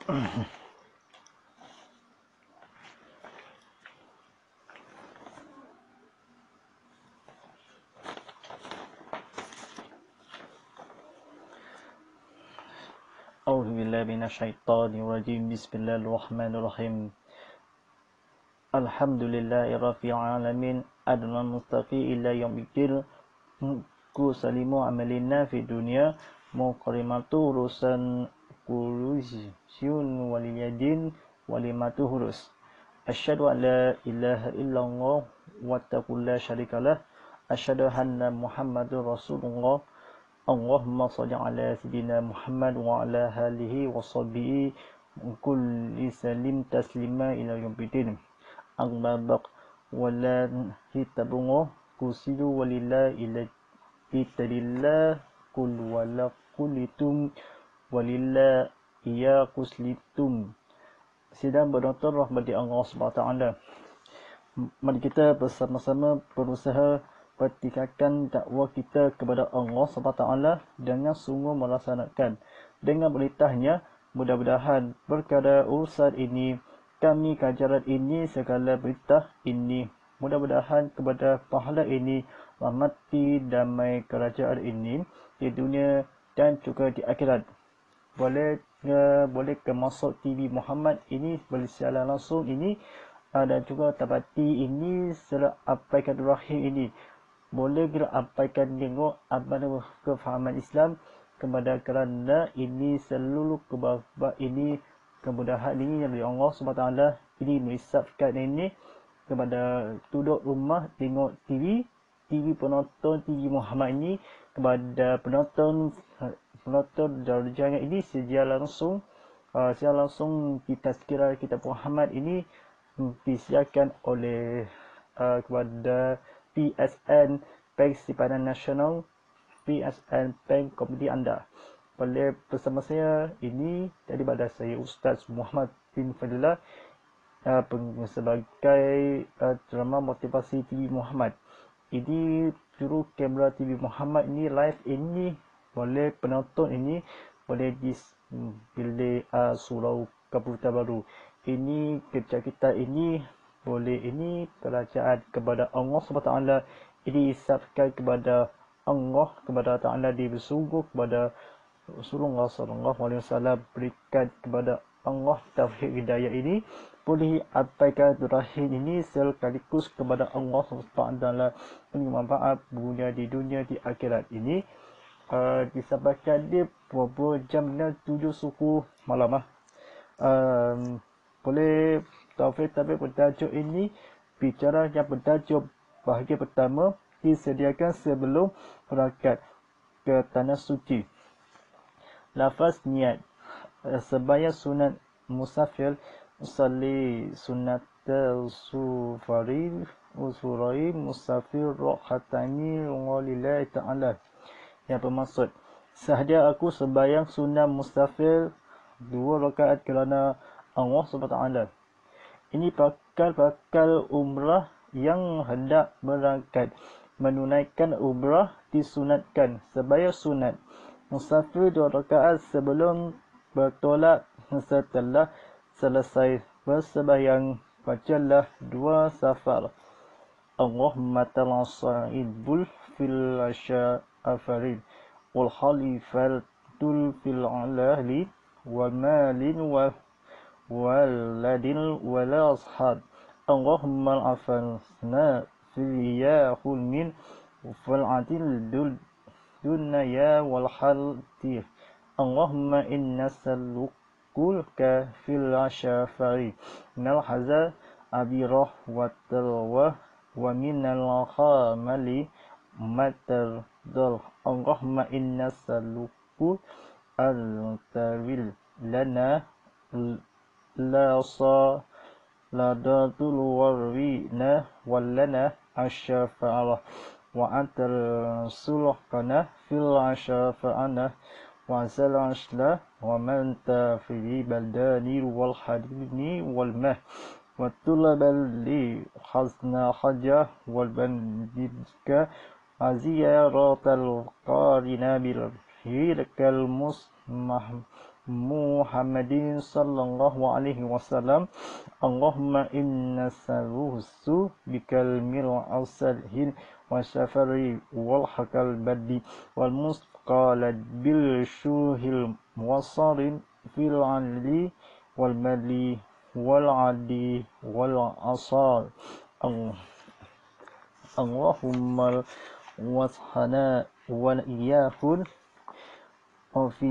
A'udzu billahi minasyaitonir rajim. Bismillahirrahmanirrahim. Alhamdulillahi rabbil alamin. Adnan mustaqi ila yaumiddin. Ku salimu amalina fi dunya muqarimatu urusan kurusyun waliyadin walimatu hurus. Asyhadu an la ilaha illallah wa la syarikalah. Asyhadu anna Muhammadur Rasulullah. Allahumma salli ala sayyidina Muhammad wa ala alihi wa sahbihi kulli salim taslima ila yaumiddin. Amma ba'd. Wala hitabungo kusidu walillah ila itadillah kul wala kulitum walillah iya kuslitum. Sidang penonton rahmati Allah SWT. Mari kita bersama-sama berusaha pertikaikan dakwah kita kepada Allah SWT dengan sungguh melaksanakan dengan perintahnya. Mudah-mudahan perkara urusan ini, kami kajaran ini, segala berita ini, mudah-mudahan kepada pahala ini, rahmati damai kerajaan ini di dunia dan juga di akhirat. Boleh ke masuk TV Muhammad ini, boleh siaran langsung ini, dan juga tabati ini, serta apaikan rahim ini. Boleh kita apaikan tengok apa kefahaman Islam kepada kerana ini seluruh kebab ini kemudahan ini dari Allah SWT. Ini merisapkan ini kepada duduk rumah tengok TV penonton TV Muhammad ini, kepada penonton darjahnya ini secara langsung kita sekira kita Muhammad ini disiarkan oleh kepada PSN Bank Simpanan Nasional, PSN Bank Komiti anda. Boleh bersama saya ini daripada saya Ustaz Muhammad bin Fadillah sebagai drama motivasi TV Muhammad. Ini juru kamera TV Muhammad ini live ini, boleh penonton ini boleh di bilik Surau Kaputan Baru. Ini kerja kita ini boleh ini kerajaan kepada Allah SWT ini isapkan kepada Allah kepada Ta'ala di bersungguh kepada Rasulullah SAW, berikan kepada Allah tauhid hidayah ini, boleh apaikan rahim ini sekaligus kepada Allah SWT manfaat dunia di akhirat ini. Disampaikan di beberapa jam 7 suku malam. Boleh taufik tapi bertajuk ini bicara yang bertajuk bahagian pertama disediakan sebelum berangkat ke tanah suci. Lafaz niat sembahyang sunat musafir usalli sunat usurai musafir rohatani walillahi ta'ala. Yang bermaksud, sahaja aku sembahyang sunat musafir 2 rakaat kerana Allah SWT. Ini bakal umrah yang hendak berangkat menunaikan umrah disunatkan sembahyang sunat musafir 2 rakaat sebelum bertolak. Setelah selesai bersembahyang bacalah 2 safar. Allahumma ta'ala sa'idul fil asya'afarin wal khalifatul fil alahli wa malin wa waladin wala ashab. Allahumma afalna fiyahul min wal adil dunya wal halti. Allahumma inna sallukulka fil ashafari minal hazar abirah wa talwah wa minal khamali matar dal. Allahumma inna sallukul al-tawil lana la saladatul warwina wallana asyafa'alah wa antal sulhana fil asyafa'ana wa salashla wa man tafili baldani wal hadini wal mah wa tulabal li khazna hajah wal bandidka aziyaratal qarina bil hirkal Muhammadin sallallahu alaihi wasallam. Allahumma inna salusu bikal mir'asalhin wa syafari wal hakal badi wal musqalad bil syuhil muwassarin fil ali wal mali wal adi wal asal. Allahumma washana wal iyahun fi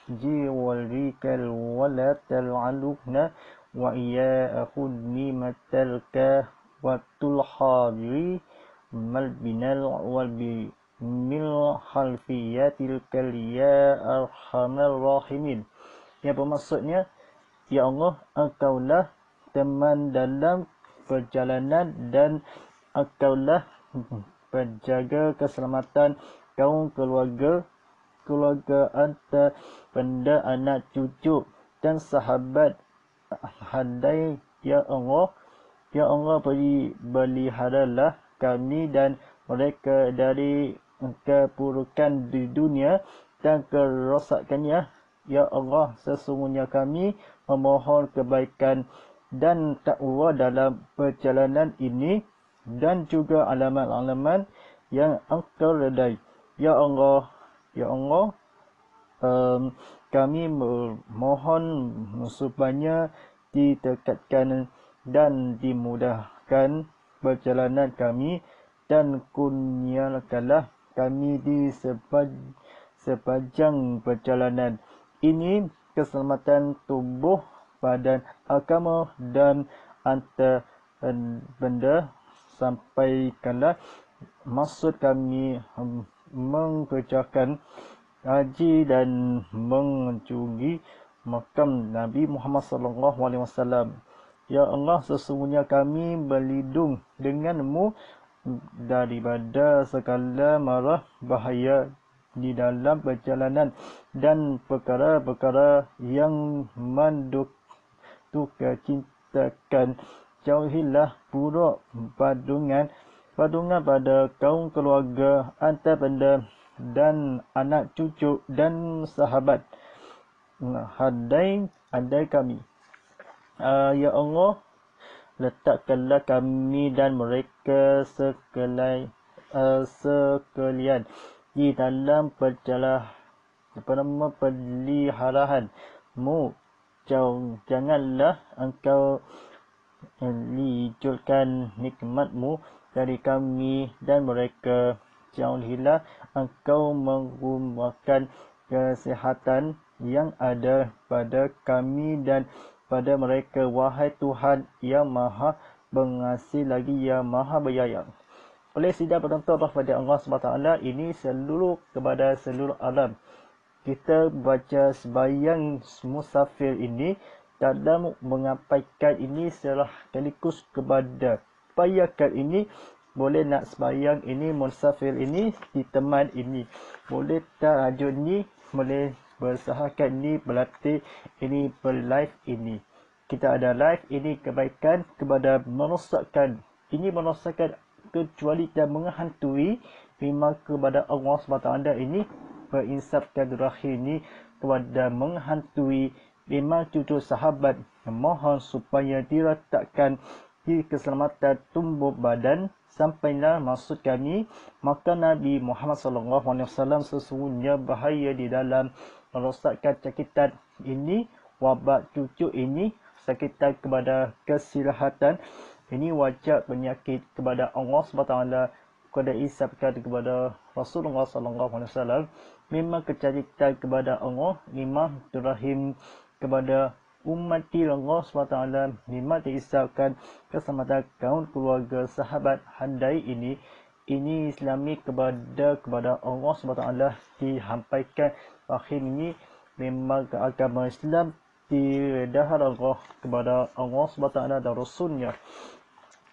jiwarikal wala tal'alukna wa iyahun nimatalka wa tulhabiri malbinal wal mil halfiyatil kaliya arhamar rahimin. Yang bermaksudnya, ya Allah, Engkaulah teman dalam perjalanan dan Engkaulah penjaga keselamatan kaum keluarga anta, benda anak cucu dan sahabat handai. Ya Allah, peliharalah kami dan mereka dari keburukan di dunia dan kerosakannya. Ya Allah, sesungguhnya kami memohon kebaikan dan takwa dalam perjalanan ini dan juga alamat-alamat yang Engkau redai. Ya Allah, kami memohon supaya ditekatkan dan dimudahkan perjalanan kami dan kurniakanlah kami di sepanjang perjalanan ini keselamatan tubuh, badan, agama dan antar benda. Sampaikanlah maksud kami mengerjakan haji dan mengunjungi makam Nabi Muhammad sallallahu alaihi wasallam. Ya Allah, sesungguhnya kami berlindung denganmu daripada segala mara bahaya di dalam perjalanan dan perkara-perkara yang menduka cintakan. Jauhilah buruk padungan pada kaum keluarga, antar benda dan anak cucu dan sahabat handai kami. Ya Allah, letakkanlah kami dan mereka sekalian di dalam peliharaanmu. Janganlah Engkau lijulkan nikmatmu dari kami dan mereka. Jauhilah Engkau menggunakan kesihatan yang ada pada kami dan pada mereka. Wahai Tuhan yang Maha Pengasih lagi yang Maha Penyayang. Oleh sidang penonton rahmat Allah SWT, ini kepada seluruh alam. Kita baca sembahyang musafir ini dalam mengampaikan ini secara sekaligus kepada payakan ini. Boleh nak sembahyang ini musafir ini di teman ini, boleh tak rajuk ni, boleh bersahakat ni, berlatih ini, berlive ini. Kita ada live ini kebaikan kepada merosakkan ini, merosakkan kecuali dan menghantui memang kepada Allah SWT ini. Berinsafkan rahim ini kepada menghantui memang cucu sahabat. Mohon supaya diletakkan di keselamatan tubuh badan. Sampailah maksud kami, maka Nabi Muhammad SAW sesungguhnya bahaya di dalam merosakkan cakitan ini, wabak cucu ini, sakitan kepada kesilahatan ini, wajib penyakit kepada Allah SWT, kepada isapkan kepada Rasulullah SAW, memang kecacitan kepada Allah, memang terahim kepada umat Allah SWT, memang diisapkan keselamatan kaum keluarga sahabat handai ini Islami kepada Allah SWT dihampaikan rahim ini. Memang agama Islam didahar Allah kepada Allah SWT dan Rasulnya.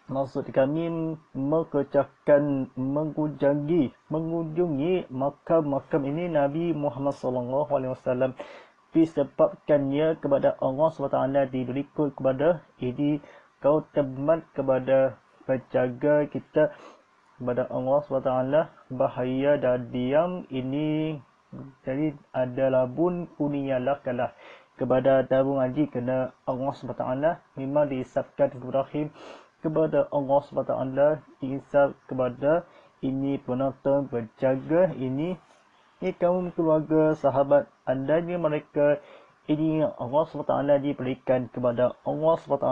Maksud kami mengerjakan mengunjungi makam ini Nabi Muhammad SAW, disebabkannya kepada Allah SWT diberikan kepada ini kau teman kepada penjaga kita kepada Allah SWT bahaya dan diam ini Jadi adalah bun kuniyalah kalah kepada tabung haji kena Allah SWT memang dihisapkan Ibrahim kepada Allah SWT dihisap kepada ini penonton berjaga ini kaum keluarga sahabat anda ni mereka ini Allah SWT diberikan kepada Allah SWT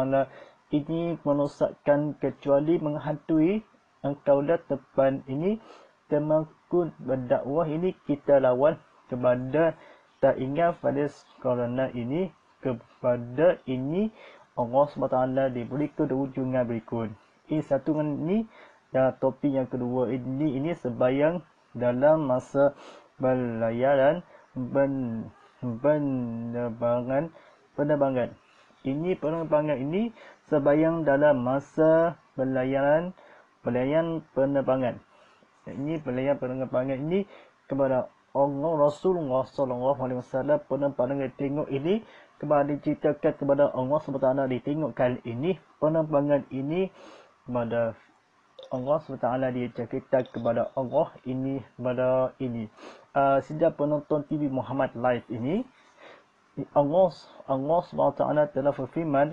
ini merosakkan kecuali menghantui engkau dah depan ini temakun berdakwah ini kita lawan kepada tak ingat pada kerana ini kepada ini Allah SWT diberi keujungan berikut. Ini satu ini dan topik yang kedua ini sebayang dalam masa pelayaran penerbangan. Ini penerbangan ini sebayang dalam masa pelayaran penerbangan. Ini pelayan penerbangan ini kepada Allah Rasulullah SAW penerbangan tengok ini kepada diceritakan kepada Allah SWT ditengok kali ini penerbangan ini kepada Allah SWT diceritakan kepada Allah ini kepada ini sejak penonton TV Muhammad Live ini Allah SWT telah berfirman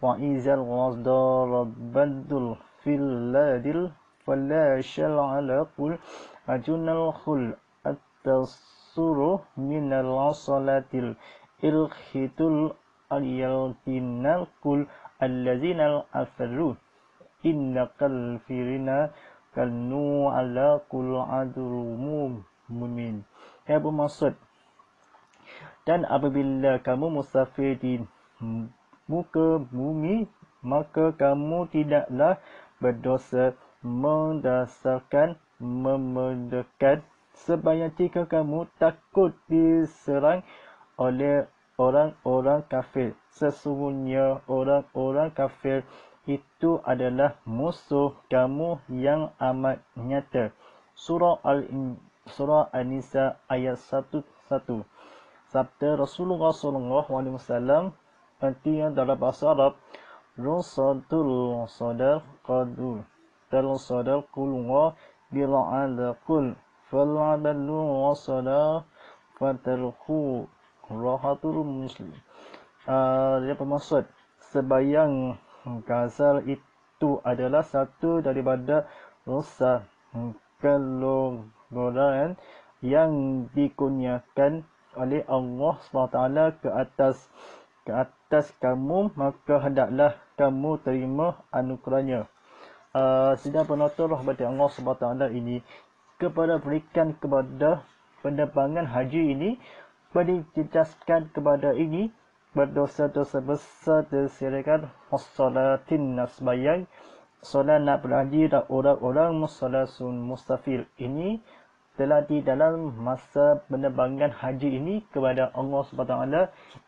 wa izal ghazdar bandul fil ladil fala syal'ala qul ajunal khul at-tasuru minal salatil ilkhitul al-yaltinal qul allazinal afaru innakal firina kanu ala qul adrumu mumin. Yang bermaksud dan apabila kamu musafir di muka bumi maka kamu tidaklah berdosa mendasarkan memendekat sebanyak jika kamu takut diserang oleh orang-orang kafir. Sesungguhnya orang-orang kafir itu adalah musuh kamu yang amat nyata. Surah An-Nisa ayat 1. Sabda Rasulullah SAW artinya dalam bahasa Arab Rusatul sadaqadu Talsadaqullah bila'adaqul fal'adalu wasada fatalhu rahatul muslim. Dia bermaksud sebayang ghazal itu adalah satu daripada rusa kelogoran yang dikurniakan oleh Allah SWT ke atas kamu maka hendaklah kamu terima anugerahnya. Sedang penonton rahmat Allah SWT ini kepada berikan kepada penerbangan haji ini dijelaskan kepada ini berdosa-dosa besar tersirakan salatin nasbayang solat nak berhaji dan orang-orang musalasun mustafil ini telah di dalam masa penerbangan haji ini kepada Allah SWT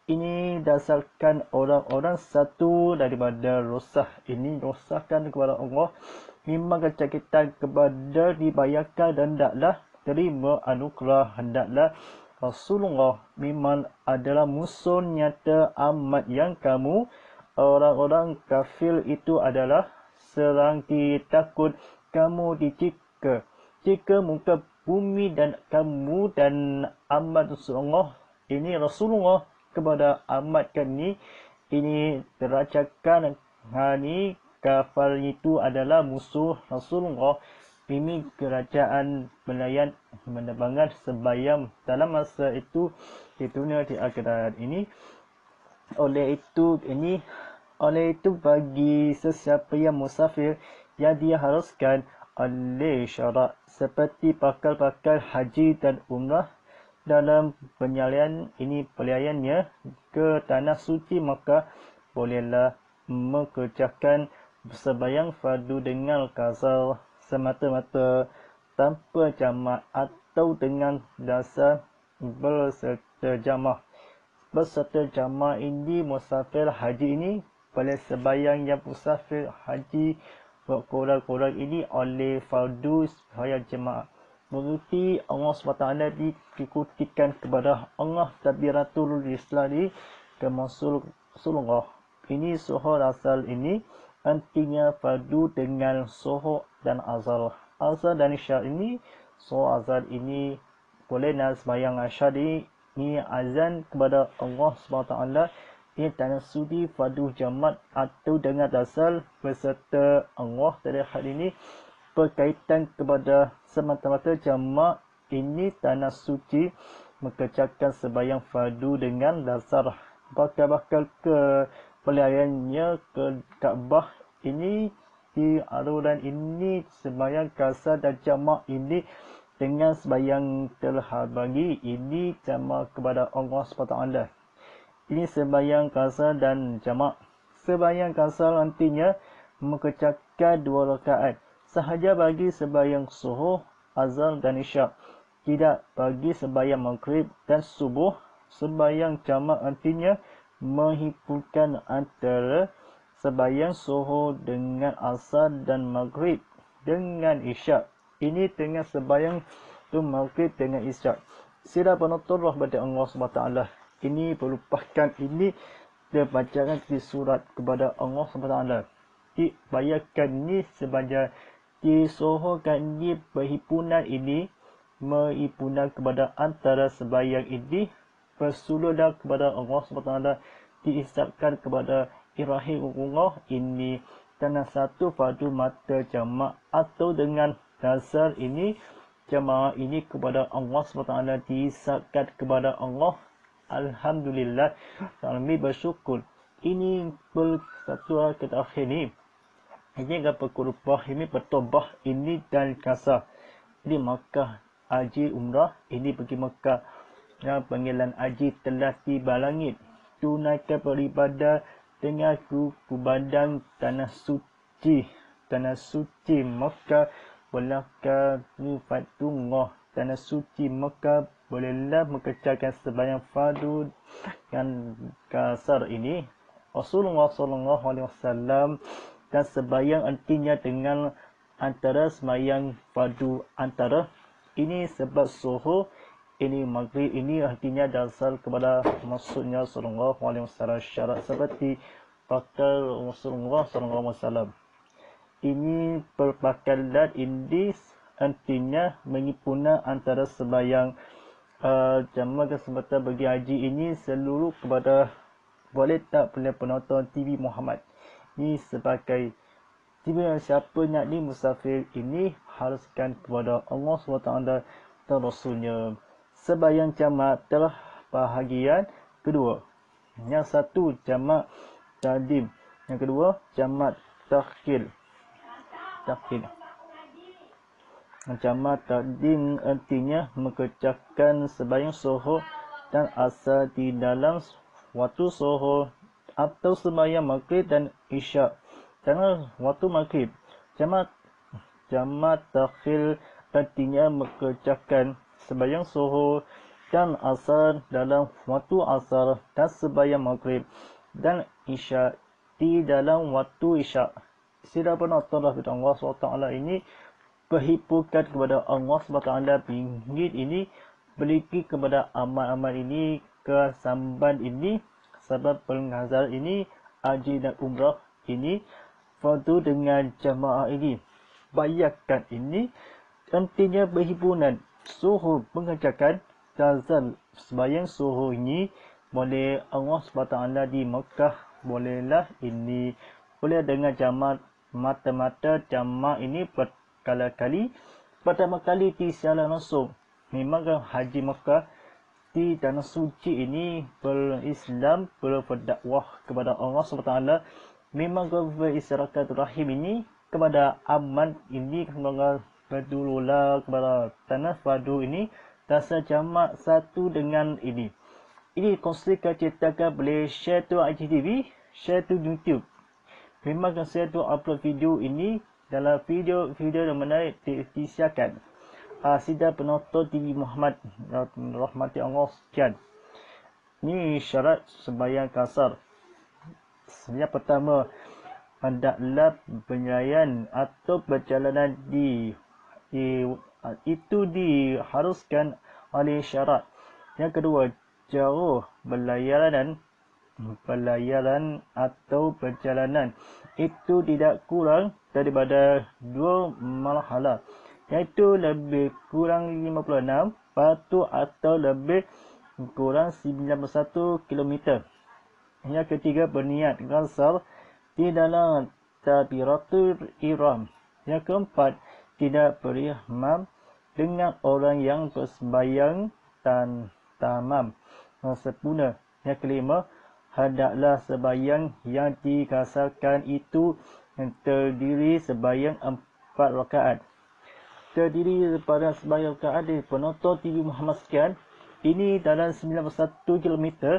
ini dasarkan orang-orang satu daripada rosah ini rosahkan kepada Allah memang kesakitan kepada dibayarkan dan hendaklah terima anugerah hendaklah Rasulullah memang adalah musuh nyata amat yang kamu orang-orang kafir itu adalah serang ditakut kamu dicika jika muka bumi dan kamu dan amat Rasulullah ini Rasulullah kepada amat kami ini teracakan hani kafir itu adalah musuh Rasulullah ini kerajaan pelayan penerbangan sebayang dalam masa itu di dunia di akhirat ini oleh itu bagi sesiapa yang musafir yang dia haruskan oleh syarak seperti pakal-pakal haji dan umrah dalam pelayannya ke tanah suci maka bolehlah mengerjakan sebayang fardu dengan qazar semata-mata tanpa jamak atau dengan dasar berserta jamak. Berserta jamak ini musafir haji ini boleh sebayang yang musafir haji berkurang-kurang ini oleh fardu supaya jemaah. Mengerti Allah SWT diikutikan kepada Allah Tabiratul Islami ke Rasulullah. Ini sohor asal ini artinya fardu dengan sohor dan azal. Azal dan isyak ini sohor azal ini bolehlah sembahyang asyari ini azan kepada Allah SWT. Ini tanda sudi fardu jamat atau dengan dasar beserta Allah dari hal ini berkaitan kepada semata-mata jamak ini tanah suci mengerjakan sembahyang fardu dengan dasar bakal ke pelayannya ke Kaabah ini di aluran ini sembahyang kasar dan jamak ini dengan sembahyang telah bagi ini jamak kepada Allah SWT. Ini sembahyang kasar dan jamak. Sembahyang kasar nantinya mengerjakan 2 rakaat sahaja bagi sembahyang subuh, azhar dan isyak. Tidak bagi sembahyang maghrib dan subuh. Sembahyang jamak artinya menghimpunkan antara sembahyang subuh dengan asar dan maghrib dengan isyak. Ini dengan sembahyang tu maghrib dengan isyak. Sila penonton rahmat Allah SWT. Ini merupakan ini terbacakan di surat kepada Allah SWT. Dibayarkan ini sebanyak disuruhkan ini perhimpunan ini menghimpunan kepada antara sembahyang ini bersulurlah kepada Allah SWT diisapkan kepada ilahi Allah ini tanah satu fardu mata jamak atau dengan dasar ini jamaah ini kepada Allah SWT diisapkan kepada Allah. Alhamdulillah kami bersyukur. Ini satu kita akhir ni. Ini apa kurubah ini bertobah ini dan kasar. Ini Makkah haji umrah ini pergi Makkah. Yang panggilan haji telah tiba langit. Tunaikan beribadah dengan kubandang tanah suci. Tanah suci Makkah belakang Fatullah. Tanah suci Makkah bolehlah mengerjakan sembahyang fardu dan kasar ini. Rasulullah SAW dan sembahyang artinya dengan antara sembahyang fardu antara ini sebab suhu ini maghrib ini artinya dasar kepada maksudnya Rasulullah SAW syarat seperti pakal Rasulullah SAW. Ini perpakalan ini artinya menghimpunan antara sembahyang jamak kesempatan bagi haji ini seluruh kepada boleh tak penonton TV Muhammad. Ini sebagai siapa nak ni musafir ini haruskan kepada Allah SWT dan Rasulnya. Sembahyang jamak telah bahagian kedua. Yang satu jamak taqdim, yang kedua jamak takhir. Jamak taqdim artinya mengerjakan sembahyang zuhur dan asar di dalam waktu zuhur atau sembahyang maghrib dan isyak dalam waktu maghrib. Jamak takhir artinya mengerjakan sembahyang zuhur dan asar dalam waktu asar dan sembahyang maghrib dan isyak di dalam waktu isyak. Sila penonton Allah SWT ini berhiburkan kepada Allah SWT bingit ini berikan kepada amal-amal ini kesamban ini sebab penghazar ini haji dan umrah ini fardu dengan jamaah ini bayarkan ini artinya berhimpunan suhu mengerjakan tazal sembahyang suhu ini boleh Allah SWT di Mekah bolehlah ini boleh dengan jamaah mata-mata jamaah ini berkali-kali pertama kali di secara langsung memang haji Mekah di tanah suci ini berislam berdakwah kepada Allah SWT memang berisyarakat rahim ini kepada aman ini kepada berdululah kepada tanah fardu ini dasar jamak satu dengan ini kongsikan ceritakan boleh share tu IGTV share tu YouTube memang saya tu upload video ini dalam video yang menarik disiarkan. Sidang penonton TV Muhammad rahmati Allah sekian. Ini syarat sembahyang kasar. Yang pertama, hendaklah penilaian atau perjalanan itu diharuskan oleh syarat. Yang kedua, jauh pelayaran atau perjalanan itu tidak kurang daripada 2 marhalah iaitu lebih kurang 56 atau lebih kurang 91 km. Yang ketiga, berniat qasar di dalam takbiratul ihram. Yang keempat, tidak berihram dengan orang yang bersembahyang dan tamam sempurna. Yang kelima, hendaklah sembahyang yang dikasarkan itu terdiri sembahyang 4 rakaat. Terdiri daripada sembahyang rakaat di penonton TV Muhammad sekian. Ini dalam 91 km,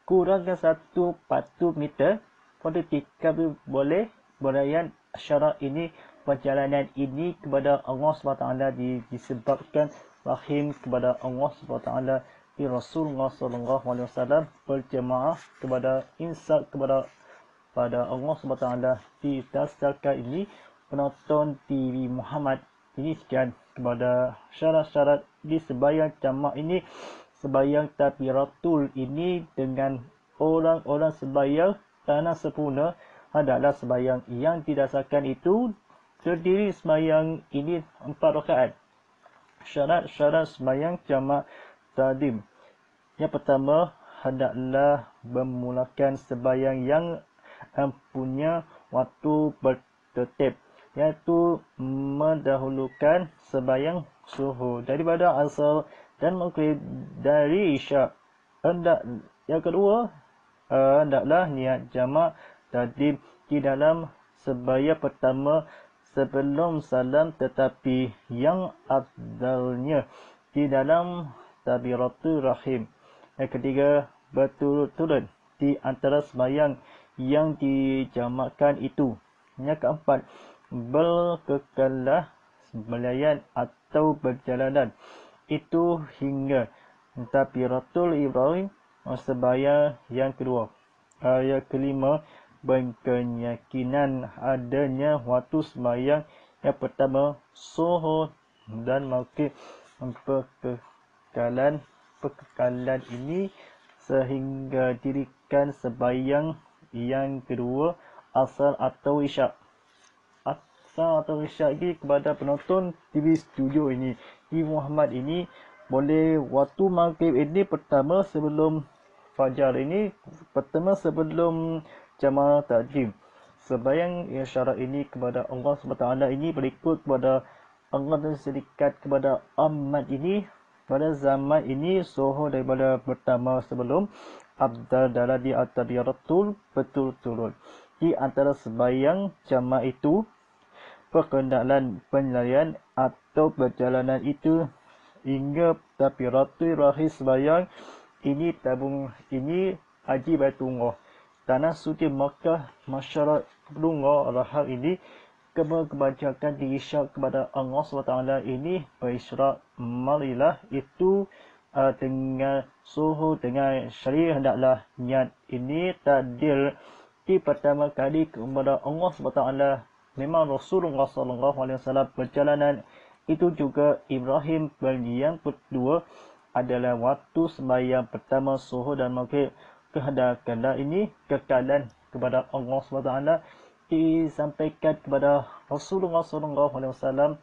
kurangkan 140 meter. Ketika boleh berayan syarat ini, perjalanan ini kepada Allah SWT disebabkan rahim kepada Allah SWT di Rasulullah SAW berjemaah kepada insaf kepada Allah SWT didasarkan ini penonton TV Muhammad. Ini sekian kepada syarat-syarat di sembahyang jamak ini. Sembahyang takbiratul ini dengan orang-orang sembahyang tanah sempurna adalah sembahyang yang didasarkan itu terdiri sembahyang ini 4 rakaat. Syarat-syarat sembahyang jamak tadim. Yang pertama, hendaklah memulakan sembahyang yang punya waktu bertertib, iaitu mendahulukan sembahyang subuh daripada asar dan maghrib dari isyak. Yang kedua, hendaklah niat jamak tadim di dalam sembahyang pertama sebelum salam, tetapi yang afdalnya di dalam takbiratul rahim. Yang ketiga, berturut-turut di antara sembahyang yang dijamakkan itu. Yang keempat, berkekalah belayan atau berjalanan itu hingga takbiratul ihram sembahyang yang kedua. Yang kelima, berkeyakinan adanya waktu sembahyang yang pertama, zuhur dan maghrib. Perkekalan ini sehingga dirikan sembahyang yang kedua, asar atau isyak. Asar atau isyak ini kepada penonton TV studio ini, TV Muhammad ini, boleh waktu maghrib ini pertama sebelum fajar ini, pertama sebelum jamaah takdim. Sembahyang syarat ini kepada Allah SWT ini berikut kepada Allah dan sedikit kepada Ahmad ini pada zaman ini zuhur daripada pertama sebelum abdal dalam di at-tabiratul betul-betul. Di antara sembahyang jamak itu, perkendalan penilaian atau perjalanan itu hingga takbiratul rahim sembahyang ini tabung ini Haji Baitullah. Tanah suci Makkah, masyarakat Belungga Rahab ini kebajikan diisyak kepada Allah SWT ini berisyarat marilah itu dengan suhu dengan syariah hendaklah niat ini takdir di pertama kali kepada Allah SWT. Memang Rasulullah SAW perjalanan itu juga Ibrahim. Yang kedua adalah waktu sembahyang pertama zuhur dan maghrib. Kehendakanlah ini kekalan kepada Allah SWT disampaikan kepada Rasulullah SAW.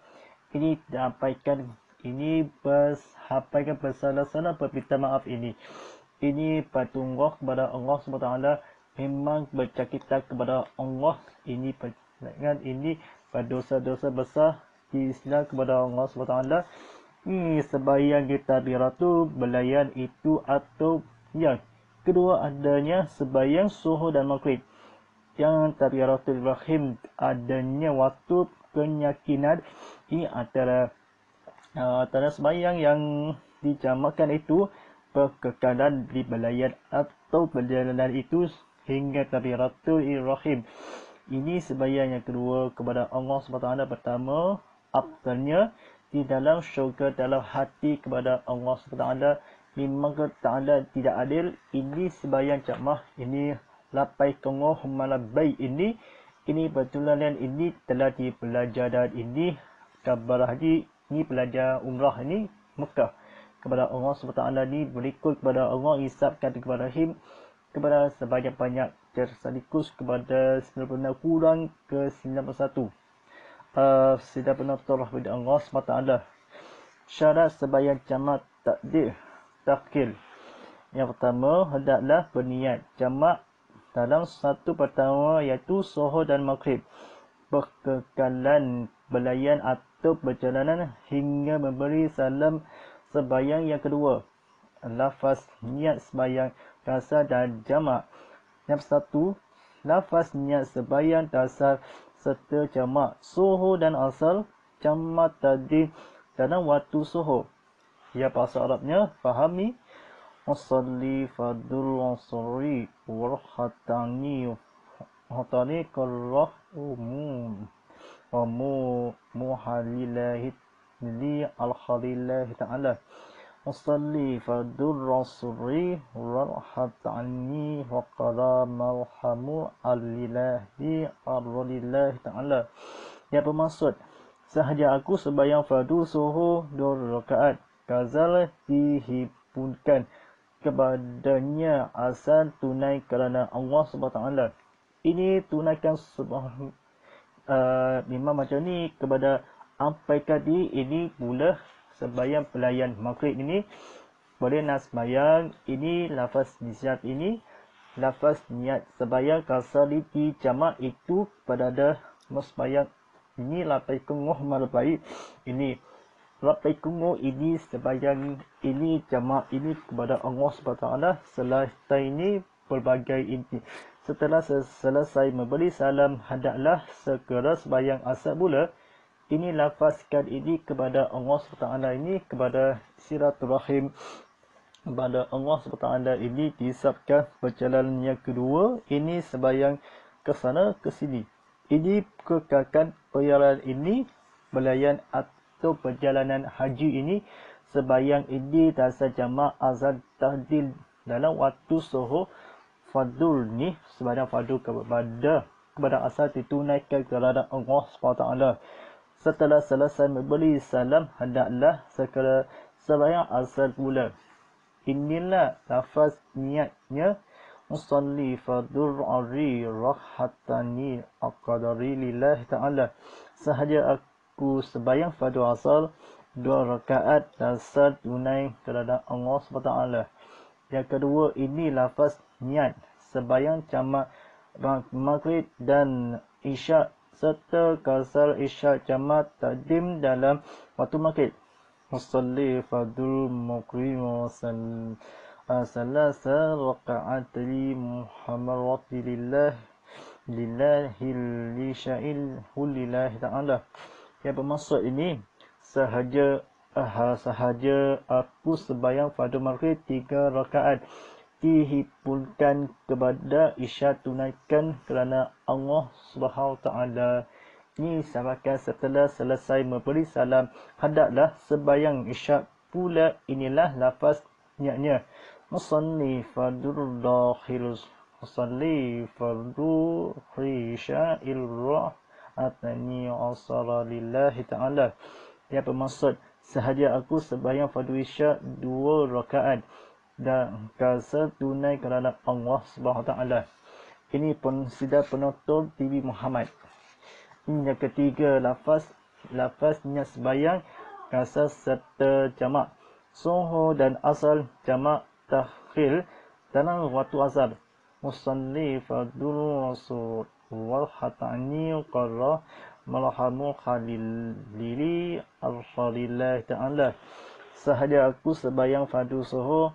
Ini disampaikan ini bersampaikan bersalah-salah berminta maaf ini. Ini patunglah kepada Allah SWT. Memang bercakitan kepada Allah ini dengan ini berdosa-dosa besar di Islam kepada Allah SWT. Ini sembahyang di takbiratul belayan itu atau yang kedua adanya sembahyang zuhur dan maghrib. Yang takbiratul rahim adanya waktu keyakinan. Ini antara sembahyang yang dijamakkan itu perkekalan di belayan atau perjalanan itu hingga takbiratul rahim. Ini sembahyang yang kedua kepada Allah SWT. Pertama, afdalnya di dalam syurga dalam hati kepada Allah SWT. Memang Ta'ala tidak adil. Ini sembahyang jamak ini Labaikallahumma labbaik ini perjalanan ini telah dipelajar dan ini kabar haji ini pelajar umrah ini Mekah kepada Allah SWT ini berikut kepada Allah isapkan kepada him kepada sebanyak-banyak tersadikus kepada 96 kurang ke 91. Sudah penonton rahmat Allah SWT. Syarat sembahyang jamak takhir. Yang pertama, hendaklah berniat jamak dalam satu pertama iaitu Zuhur dan Maghrib, berkekalan belayan atau perjalanan hingga memberi salam sembahyang yang kedua. Lafaz niat sembahyang dasar dan jamak. Yang satu, lafaz niat sembahyang dasar serta jamak Zuhur dan Asar jamak tadi dalam waktu Zuhur. Ya, bahasa Arabnya fahami usalli fardul asri warhatani hatani karrah wa muhalillahi li al-khalillahi ta'ala usalli fardul asri warhatani wa qara marhamu alillahi ar-ralillahi ta'ala. Yang bermaksud, sahaja aku sembahyang fardu zuhur 2 rakaat, kazal dihimpunkan kepadanya asal tunai kerana Allah SWT. Ini tunaikan memang macam ni kepada ampai tadi. Ini pula sembahyang pelayan maghrib ini boleh nak sembahyang. Ini lafaz niat, ini lafaz niat sembahyang kasar di jamak itu pada ada sembahyang. Ini lapai kunguh malapai ini lapai kunguh ini sembahyang ini jamak ini kepada Allah SWT. Selesai ini pelbagai inti. Setelah selesai memberi salam, hendaklah segera sembahyang asar pula. Ini lafazkan ini kepada Allah SWT, ini kepada silaturahim kepada Allah SWT. Ini disabkan perjalanan yang kedua, ini sembahyang ke sana ke sini. Ini kekalkan perjalanan ini belayan atau perjalanan haji ini sembahyang ini dasar jamak azan tahdil dalam waktu zuhur fardul ni sembahyang fardu kepada asal ditunaikan kepada Allah SWT. Setelah selesai memberi salam, hendaklah segera sembahyang asar pula. Inilah lafaz niatnya usalli fardul ari rahatani aqdari lillahi ta'ala. Sahaja aku sembahyang fardu asar 2 rakaat dasar tunai kepada Allah SWT. Yang kedua, ini lafaz niat sembahyang jamak maghrib dan isyak serta kasar isyak jamak takdim dalam waktu maghrib. Usalli fardul maghrib wa salasa rakaati muhammadati lillahi lisya'il lillahi ta'ala. Yang bermaksud ini, sahaja aku sembahyang fardu maghrib 3 rakaat dihimpunkan kepada isyak tunaikan kerana Allah SWT. Ini sampaikan setelah selesai memberi salam, hendaklah sembahyang isyak pula. Inilah lafaz niatnya musalli fardul dakhil musalli fardu isya'il ra'atani asara lillahi ta'ala. Yang bermaksud, sahaja aku sembahyang fardu isyak 2 rakaat dan kasar tunai kerana Allah SWT. Ini pun sidang penonton TV Muhammad. Ini yang ketiga, lafaz niat sembahyang kasar serta jamak zuhur dan asar jamak takhir dalam waktu asar. Musalli fardul rasul wal hatani qarra malhamu khalili al-khalillah ta'ala. Sahaja aku sembahyang fardu zuhur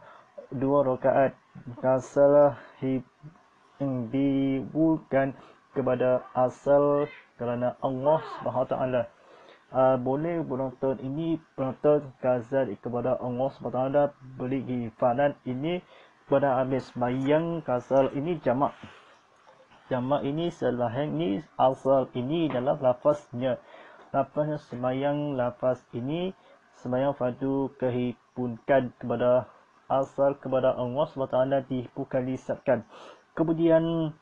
2 rakaat, kasar dibukan kepada asal kerana Allah SWT. Boleh penonton ini penonton kazat kepada Allah SWT beri gifaran ini pada habis sembahyang kasar ini jamak ini selain ini asal ini dalam lafaznya sembahyang lafaz ini sembahyang fardu kehimpunkan kepada asal kepada Allah SWT bukan disabkan. Kemudian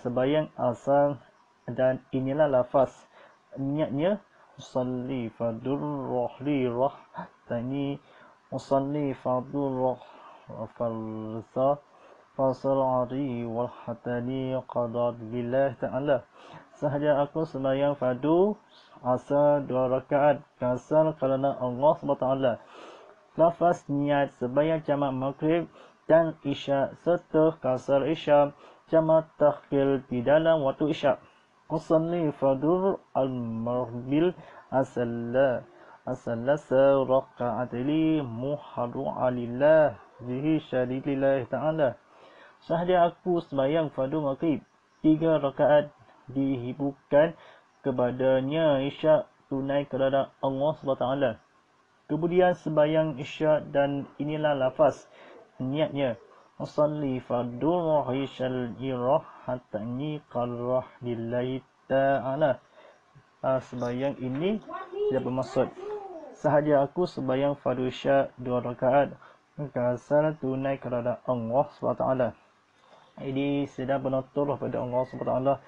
sembahyang asal dan inilah lafaz niatnya usalli fardul rahli rahtani usalli fardul farza fasal ari wal hatani qadar lillahi ta'ala. Sahaja aku sembahyang fardu asar 2 rakaat kasar kerana Allah SWT lafaz niat sembahyang jamak maghrib dan isyak serta kasar isyak jamak takhir di dalam waktu isyak. Usalli fadur al-marbil asalla raka'atili muharru'a lillah bihi syadidillah ta'ala. Sahdia aku sembahyang fardu maghrib 3 rakaat dihiburkan kepadanya isyak tunai kepada Allah SWT. Kemudian sembahyang isyak dan inilah lafaz niatnya. Usalli fardu isyal irah hatta ni qarrah lillahi ta'ala. Sembahyang ini tidak bermaksud sahaja aku sembahyang fardu isyak 2 rakaat kasar tunai kepada Allah SWT. Ini sedang bernotor pada Allah SWT.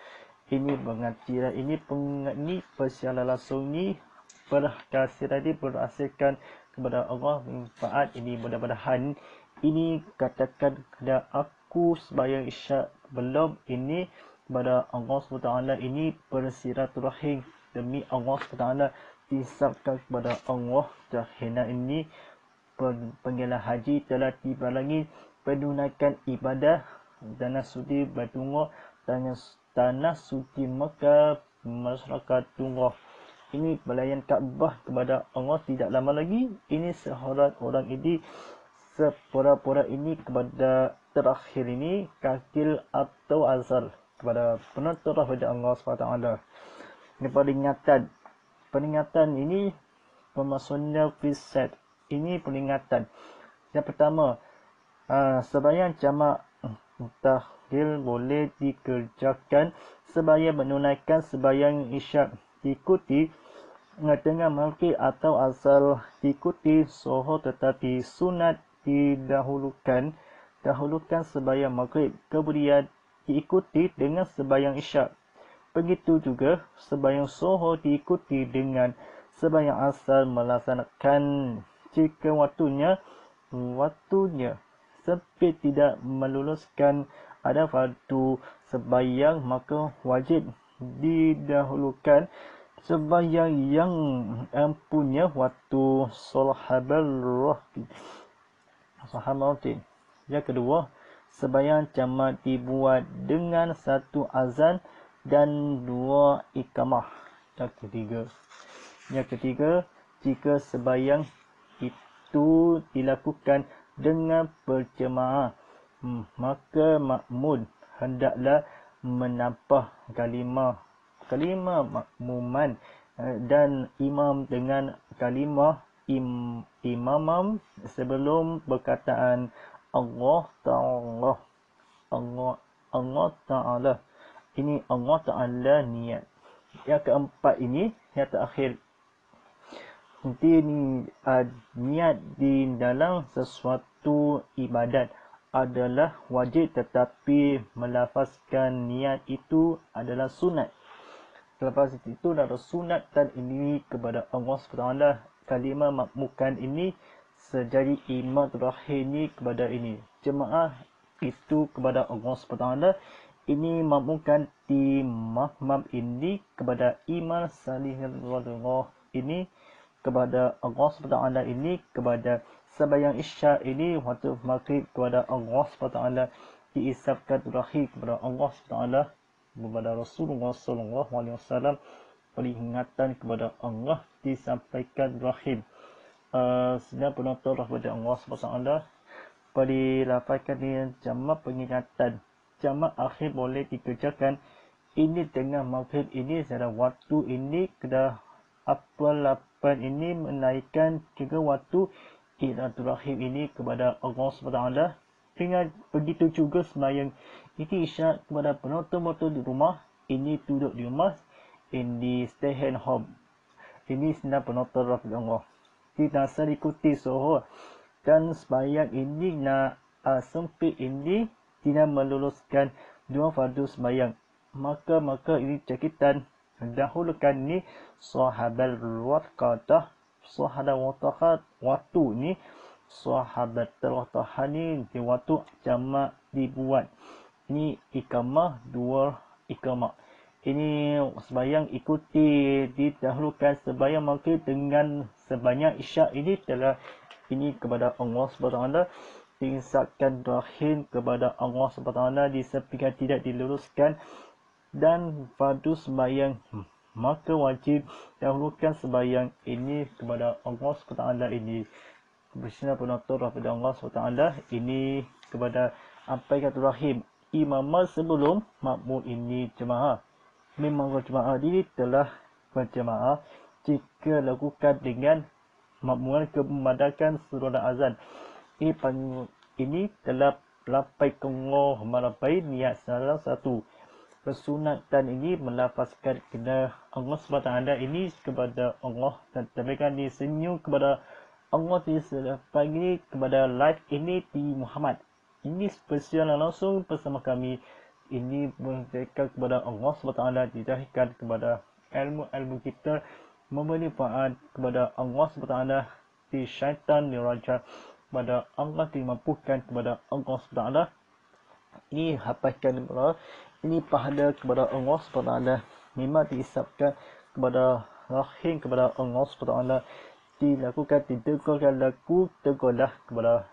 Ini mengaji, ini persialan langsung ni berkasiran ini berhasilkan kepada Allah manfaat. Ini mudah-mudahan ini katakan kepada aku sembahyang isyak belum ini kepada Allah SWT. Ini bersiraturahim demi Allah SWT disabkan kepada Allah. Jahina ini penggilah haji telah tiba lagi penunaikan ibadah tanah suci Baitullah, tanah suci Mekah, masyarakat Umrah. Ini pelayan Kaabah kepada Allah tidak lama lagi. Ini sehorat orang ini, sepura-pura ini kepada terakhir ini, kakil atau azal kepada penonton kepada Allah SWT. Ini peringatan ini pemasuknya preset. Ini peringatan. Yang pertama, sembahyang jamak tahlil boleh dikerjakan sembahyang menunaikan sembahyang isyak diikuti tengah maghrib atau asal diikuti zuhur, tetapi sunat didahulukan sembahyang maghrib kemudian diikuti dengan sembahyang isyak. Begitu juga sembahyang zuhur diikuti dengan sembahyang asal melaksanakan jika waktunya sempit tidak meluluskan ada fardu sembahyang, maka wajib didahulukan sembahyang yang punya waktu sahabat. Yang kedua, sembahyang jamak dibuat dengan 1 azan dan 2 iqamah. Yang ketiga, jika sembahyang itu dilakukan dengan berjemaah, maka makmum hendaklah menambah kalimah makmuman dan imam dengan kalimah imamam sebelum perkataan Allah Ta'ala. Ini Allah Ta'ala niat. Yang keempat ini, yang terakhir, niat di dalam sesuatu ibadat adalah wajib, tetapi melafazkan niat itu adalah sunat. Lafaz itu adalah sunat dan ini kepada Allah SWT. Kalimah makmukan ini sejadi imam terakhir ini kepada ini. Jemaah itu kepada Allah SWT. Ini makmukan di makmum ini kepada iman salihul Allah ini kepada Allah SWT, ini kepada sembahyang isyak ini waktu maghrib kepada Allah SWT, diisapkan terakhir kepada Allah SWT kepada Rasulullah SAW. Peringatan kepada Allah disampaikan terakhir. Sedang penonton kepada Allah SWT dilafazkan dengan jamak pengingatan. Jamak akhir boleh dikerjakan ini tengah maghrib ini dalam waktu ini kedah apa 8 ini menaikkan juga waktu Idul Rahim ini kepada Allah SWT. Dengan begitu juga sembahyang ini isyak kepada penonton-penonton di rumah. Ini duduk di rumah, ini stay at home. Ini sedang penonton kepada Allah. Tidak ikuti zuhur dan sembahyang ini sempit ini tidak meluluskan 2 fardu sembahyang. Maka ini cakitan dahulukan ni sahabat waqadah, waktu ni sahabat terwaqah ni di waktu jamak dibuat. Ini iqamah 2 iqamah. Ini sembahyang ikuti didahulukan sembahyang maghrib dengan sembahyang isyak ini telah ini kepada Allah SWT, dihisapkan rahim kepada Allah SWT, disepikan tidak diluruskan, dan fardu sembahyang maka wajib dahulukan sembahyang ini kepada Allah SWT ini. Bersinar penonton kepada Allah SWT ini kepada ampaikan rahim imam sebelum makmum ini jemaah. Memang jemaah ini telah berjemaah jika lakukan dengan makmuman kemandakan surah azan. Ini telah lapaikan Allahumma labbaik niat salah satu. Persunatan ini melafazkan kena Allah SWT ini kepada Allah dan tambahkan disenyum kepada Allah selepas ini kepada live ini di Muhammad. Ini spesial langsung bersama kami. Ini mendekat kepada Allah SWT, didahkan kepada ilmu-ilmu kita, memanfaat kepada Allah SWT, di syaitan diraja kepada Allah, dimampukan kepada Allah SWT. Ini hapaskan kepada ini pahala kepada Allah SWT, memang dihisapkan kepada rahim kepada Allah SWT, dilakukan diteguhkan laku teguhlah kepada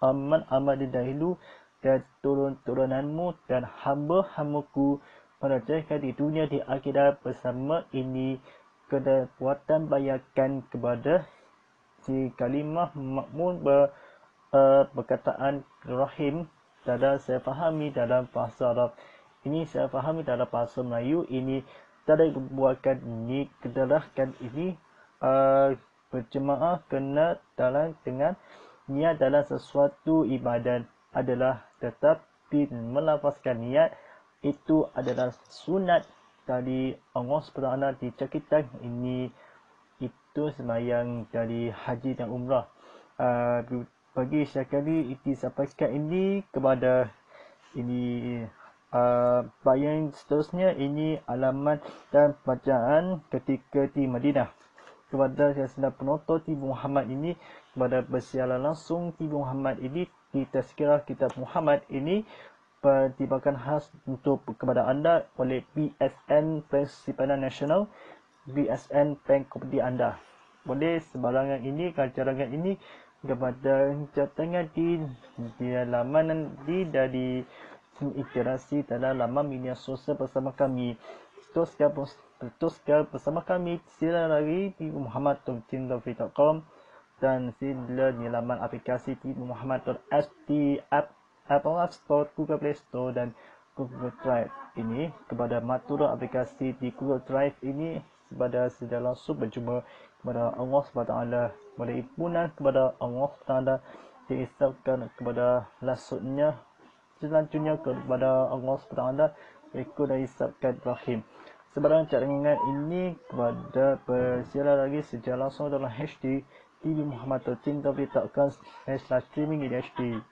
aman-aman di dahulu dan turun-turunanmu dan hamba-hambaku mengerjakan di dunia di akhirat bersama ini kedapatan bayarkan kepada si kalimah makmun berkataan rahim. Dalam saya fahami dalam bahasa Arab ini, saya fahami dalam bahasa Melayu ini, tadi buatkan ini kedarahkan ini berjemaah kena dalam dengan niat dalam sesuatu ibadat adalah tetapi melafazkan niat itu adalah sunat dari Allah SWT diceritakan ini. Itu sembahyang dari haji dan umrah. Bagi sekali disampaikan ini kepada ini bayang seterusnya ini alamat dan bacaan ketika di Madinah. Kepada yang sedang penonton TV Muhammad ini, kepada bersiaran langsung TV Muhammad ini, di tazkirah kitab Muhammad ini pertibakan khas untuk kepada anda oleh BSN Bank Simpanan Nasional, BSN Bank Koperti anda. Boleh sebarangan ini, carangan ini kepada catangan di laman di dari interaksi dalam laman media sosial bersama kami. Teruskan bersama kami, sila lagi di muhammad.tindofi.com dan sila di laman aplikasi di muhammad.st Apple App Store, Google Play Store dan Google Drive ini. Kepada matura aplikasi di Google Drive ini, kepada sila langsung berjumpa kepada Allah SWT, kepada impunan kepada Allah SWT, diisapkan kepada lasutnya selanjutnya kepada Allah SWT, ikut dan isapkan rahim. Sebarang cadangan ini kepada bersiaran lagi secara langsung dalam HD TV muhammad.tindofi.com/streaming in HD,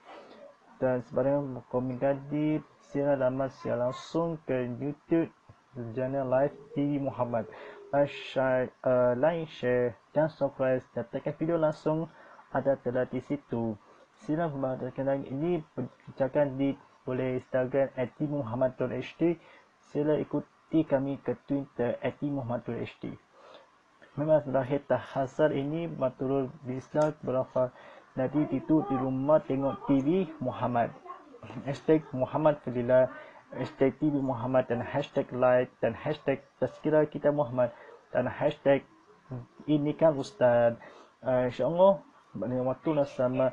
dan sebarang komunikasi siaran laman secara langsung ke YouTube channel live TV Muhammad. Like, share dan subscribe dan tekan video langsung ada telah di situ. Sila membacakan ini berbincangkan di boleh Instagram @muhammad.hd. Sila ikuti kami ke Twitter @muhammad.hd. Memang terakhir tahasar ini maturul bisna berapa nanti itu di rumah tengok TV Muhammad. #Muhammad Fadilah, #TV Muhammad dan #like dan #tazkirah kita Muhammad dan ini kan Ustaz. InsyaAllah pada waktu sama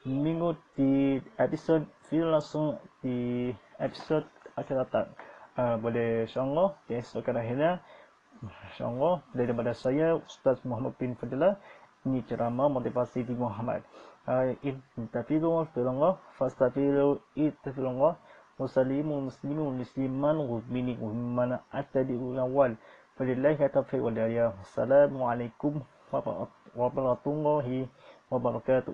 minggu di episod video langsung di episod akan datang. Boleh insyaAllah di episod akhirnya insyaAllah daripada saya Ustaz Muhammad bin Fadilah, ini ceramah motivasi di Muhammad. Ittafirullah Muslimun musliman Mini Mana Atadi Ulawal. Walillahi taufiq wal hidayah. Assalamualaikum warahmatullahi wabarakatuh.